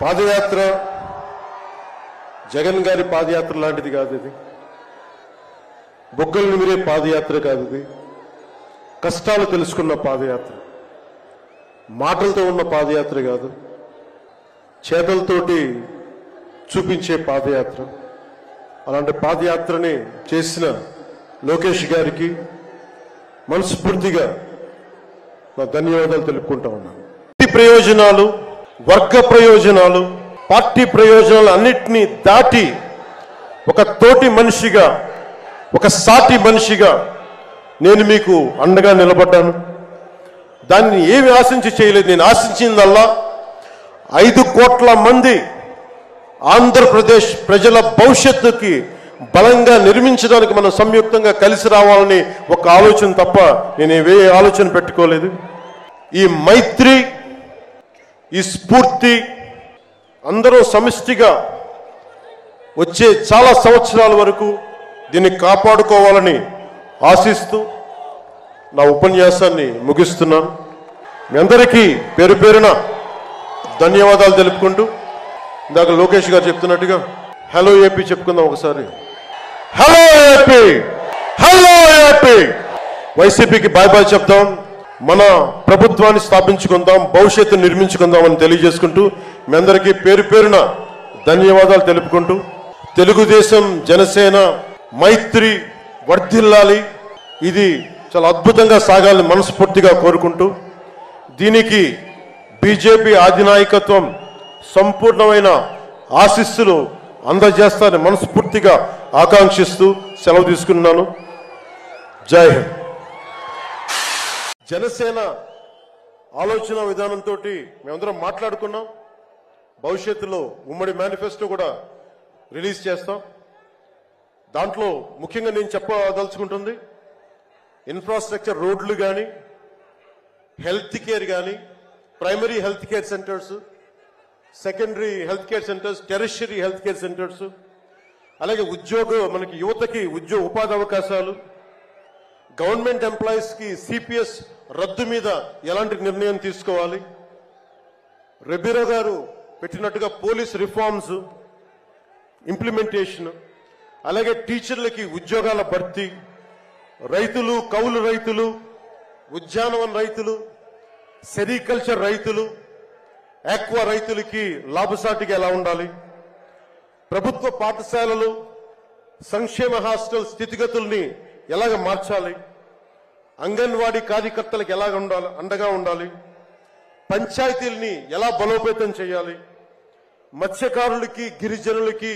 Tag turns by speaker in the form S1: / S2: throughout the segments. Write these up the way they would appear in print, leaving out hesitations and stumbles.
S1: పాదయాత్ర జగన్ గారి పాదయాత్ర లాంటిది కాదు. ఇది బొగ్గలు నిమిరే పాదయాత్ర కాదు. ఇది కష్టాలు తెలుసుకున్న పాదయాత్ర, మాటలతో ఉన్న పాదయాత్ర కాదు, చేతలతోటి చూపించే పాదయాత్ర. అలాంటి పాదయాత్రని చేసిన లోకేష్ గారికి మనస్ఫూర్తిగా నా ధన్యవాదాలు తెలుపుకుంటా ఉన్నాను. ప్రయోజనాలు, వర్గ ప్రయోజనాలు, పార్టీ ప్రయోజనాలు అన్నిటినీ దాటి ఒక తోటి మనిషిగా, ఒక సాటి మనిషిగా నేను మీకు అండగా నిలబడ్డాను. దాన్ని ఏమి ఆశించి చేయలేదు. నేను ఆశించిందల్లా 5 కోట్ల మంది ఆంధ్రప్రదేశ్ ప్రజల భవిష్యత్తుకి బలంగా నిర్మించడానికి మనం సంయుక్తంగా కలిసి రావాలని ఒక ఆలోచన తప్ప నేను ఏ ఆలోచన పెట్టుకోలేదు. ఈ మైత్రి, ఈ స్ఫూర్తి అందరూ సమిష్టిగా వచ్చే చాలా సంవత్సరాల వరకు దీన్ని కాపాడుకోవాలని ఆశిస్తూ నా ఉపన్యాసాన్ని ముగిస్తున్నాను. మీ అందరికీ పేరు పేరున ధన్యవాదాలు తెలుపుకుంటూ, ఇందాక లోకేష్ గారు చెప్తున్నట్టుగా హలో ఏపీ చెప్పుకుందాం ఒకసారి. Hello AP, hello AP. వైసీపీకి బాయ్ బాయ్ చెప్దాం, మన ప్రభుత్వాన్ని స్థాపించుకుందాం, భవిష్యత్తు నిర్మించుకుందాం అని తెలియజేసుకుంటూ మీ అందరికీ పేరు పేరున ధన్యవాదాలు తెలుపుకుంటూ, తెలుగుదేశం జనసేన మైత్రి వర్ధిల్లాలి, ఇది చాలా అద్భుతంగా సాగాలని మనస్ఫూర్తిగా కోరుకుంటూ, దీనికి బీజేపీ అధినాయకత్వం సంపూర్ణమైన ఆశీస్సులు అందజేస్తారని మనస్ఫూర్తిగా ఆకాంక్షిస్తూ సెలవు తీసుకున్నాను. జై హింద్. జనసేన ఆలోచన విధానంతో మేమందరం మాట్లాడుకున్నాం. భవిష్యత్తులో ఉమ్మడి మేనిఫెస్టో కూడా రిలీజ్ చేస్తాం. దాంట్లో ముఖ్యంగా నేను చెప్పదలుచుకుంటుంది ఇన్ఫ్రాస్ట్రక్చర్, రోడ్లు కానీ, హెల్త్ కేర్ కానీ, primary health care centres, secondary health care centres, tertiary health care centres, అలాగే మనకి యువతకి ఉపాధి అవకాశాలు, గవర్నమెంట్ ఎంప్లాయీస్ కి సిపిఎస్ రద్దు మీద ఎలాంటి నిర్ణయం తీసుకోవాలి, రెబీరా గారు పెట్టినట్టుగా పోలీస్ రిఫార్మ్స్ ఇంప్లిమెంటేషన్, అలాగే టీచర్లకి ఉద్యోగాల భర్తీ, రైతులు, కౌలు రైతులు, ఉద్యానవన రైతులు, సెరికల్చర్ రైతులు, ఆక్వా రైతులకి లాభసాటిగా ఎలా ఉండాలి, ప్రభుత్వ పాఠశాలలు, సంక్షేమ హాస్టల్ స్థితిగతుల్ని ఎలాగ మార్చాలి, అంగన్వాడీ కార్యకర్తలకు ఎలాగ ఉండాలి, అండగా ఉండాలి, పంచాయతీల్ని ఎలా బలోపేతం చేయాలి, మత్స్యకారులకి, గిరిజనులకి,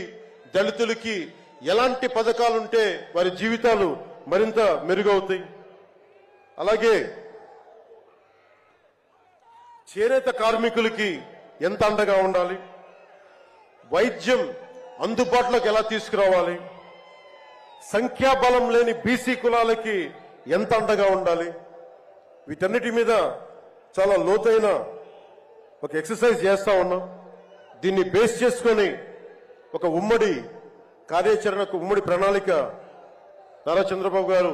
S1: దళితులకి ఎలాంటి పథకాలుంటే వారి జీవితాలు మరింత మెరుగవుతాయి, అలాగే చేనేత కార్మికులకి ఎంత అండగా ఉండాలి, వైద్యం అందుబాటులోకి ఎలా తీసుకురావాలి, సంఖ్యాబలం లేని బీసీ కులాలకి ఎంత అండగా ఉండాలి, వీటన్నిటి మీద చాలా లోతైన ఒక ఎక్సర్సైజ్ చేస్తా ఉన్నాం. దీన్ని బేస్ చేసుకొని ఒక ఉమ్మడి కార్యాచరణకు, ఉమ్మడి ప్రణాళిక నారా చంద్రబాబు గారు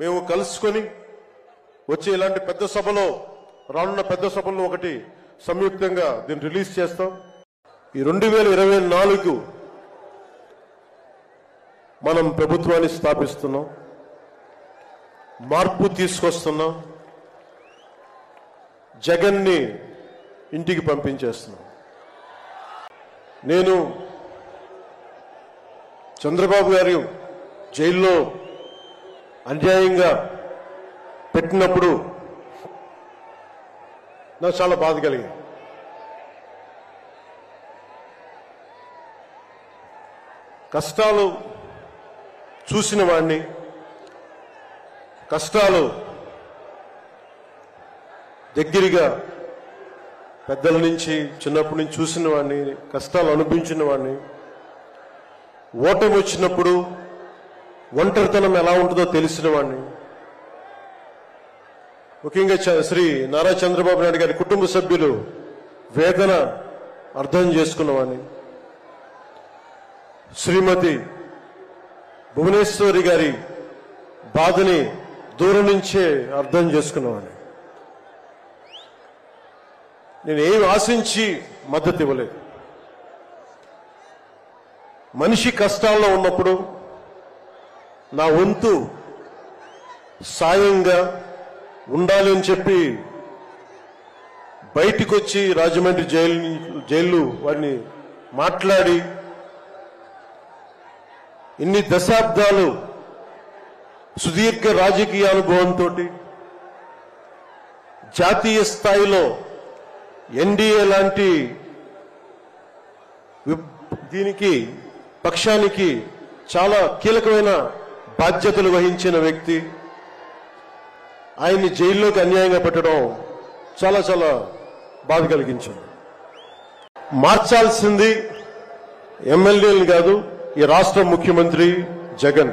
S1: మేము కలుసుకొని వచ్చే ఇలాంటి పెద్ద సభలో, రానున్న పెద్ద సభల్లో ఒకటి సంయుక్తంగా దీన్ని రిలీజ్ చేస్తాం. ఈ 2024 మనం ప్రభుత్వాన్ని స్థాపిస్తున్నాం, మార్పు తీసుకొస్తున్నాం, జగన్ని ఇంటికి పంపించేస్తున్నాం. నేను చంద్రబాబు గారు జైల్లో అన్యాయంగా పెట్టినప్పుడు నాకు చాలా బాధ కలిగింది. కష్టాలు చూసిన వాడిని, కష్టాలు దగ్గరగా పెద్దల నుంచి చిన్నప్పటి నుంచి చూసిన వాడిని, కష్టాలు అనుభవించిన వాడిని, ఓటమి వచ్చినప్పుడు ఒంటరితనం ఎలా ఉంటుందో తెలిసిన వాడిని, ముఖ్యంగా శ్రీ నారా చంద్రబాబు నాయుడు గారి కుటుంబ సభ్యులు వేదన అర్థం చేసుకున్నవాడిని, శ్రీమతి భువనేశ్వరి గారి బాధని దూరం నుంచే అర్థం చేసుకున్నవాడిని. నేను ఏం ఆశించి మద్దతు ఇవ్వలేదు. మనిషి కష్టాల్లో ఉన్నప్పుడు నా వంతు సాయంగా ఉండాలి అని చెప్పి బయటికి వచ్చి రాజమండ్రి జైలు వారిని మాట్లాడి ఇన్ని దశాబ్దాలు సుదీర్ఘ రాజకీయ అనుభవంతో జాతీయ స్థాయిలో ఎన్డీఏ లాంటి దీనికి పక్షానికి చాలా కీలకమైన బాధ్యతలు వహించిన వ్యక్తి ఆయన్ని జైల్లోకి అన్యాయంగా పెట్టడం చాలా చాలా బాధ కలిగించింది. మార్చాల్సింది ఎమ్మెల్యేలు కాదు, ఈ రాష్ట్ర ముఖ్యమంత్రి జగన్.